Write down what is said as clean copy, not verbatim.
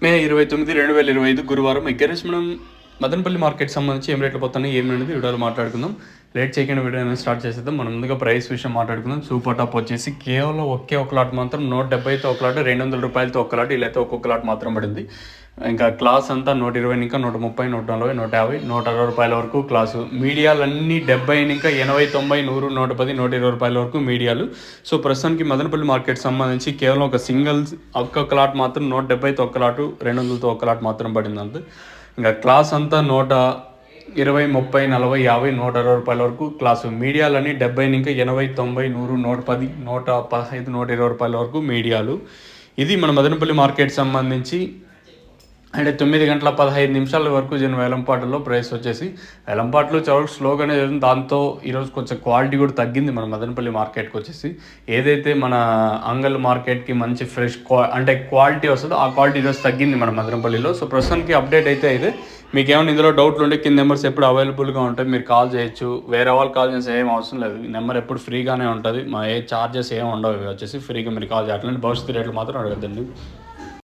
మే 29, 2025 గురువారం ఎగ్గరేసి మనం మదనపల్లి మార్కెట్ సంబంధించి ఏం రేట్లు పోతున్నాయి ఏం అనేది వీడియోలో మాట్లాడుకుందాం. లేట్ చేయకుండా వీడియో అనేది స్టార్ట్ చేసేద్దాం. మనం ముందుగా ప్రైస్ విషయం మాట్లాడుకుందాం. సూపర్ టాప్ వచ్చేసి కేవలం ఒక లాట్ మాత్రం 170తో ఒక లాట్, 200 రూపాయలతో ఒక లాట్, ఇలా అయితే ఒక్కొక్క లాట్ మాత్రం పడింది. ఇంకా క్లాస్ అంతా 120, ఇంకా 130, 140, 150, 160 రూపాయల వరకు క్లాసు. మీడియాలన్నీ 70, ఇంకా 80, 90, 100, 110, 120 రూపాయల వరకు మీడియాలు. సో ప్రస్తుతానికి మదనపల్లి మార్కెట్ సంబంధించి కేవలం ఒక సింగిల్ ఒక్కొక్క లాట్ మాత్రం 170తో ఒక లాటు, 200తో ఒక లాట్ మాత్రం పడింది అంతే. ఇంకా క్లాస్ అంతా 120, 30, 40, 50, 160 రూపాయల వరకు క్లాసు. మీడియాలని 70, ఇంకా 80, 90, 100, 110, 115, 120 రూపాయల వరకు మీడియాలు. ఇది మన మదనపల్లి మార్కెట్ సంబంధించి అంటే 9 గంటల 15 నిమిషాల వరకు జరిగిన వేలంపాటలో ప్రైస్ వచ్చేసి వేలంపాటలు చాలా స్లోగానే జరిగింది. దాంతో ఈరోజు కొంచెం క్వాలిటీ కూడా తగ్గింది మన మదనపల్లి మార్కెట్కి వచ్చేసి. ఏదైతే మన అంగల్ మార్కెట్కి మంచి ఫ్రెష్ అంటే క్వాలిటీ వస్తుందో ఆ క్వాలిటీ ఈరోజు తగ్గింది మన మదనపల్లిలో. సో ప్రస్తుతానికి అప్డేట్ అయితే మీకు ఏమైనా ఇందులో డౌట్లు ఉంటే కింద నెంబర్స్ ఎప్పుడు అవైలబుల్గా ఉంటాయి, మీరు కాల్ చేయొచ్చు. వేరే వాళ్ళు కాల్ చేసే ఏం అవసరం లేదు, నెంబర్ ఎప్పుడు ఫ్రీగానే ఉంటుంది. మా ఏ ఛార్జెస్ ఏమి ఉండవు, వచ్చేసి ఫ్రీగా మీరు కాల్ చేయాలి. భవిష్యత్తు రేట్లు మాత్రం అడగద్దండి.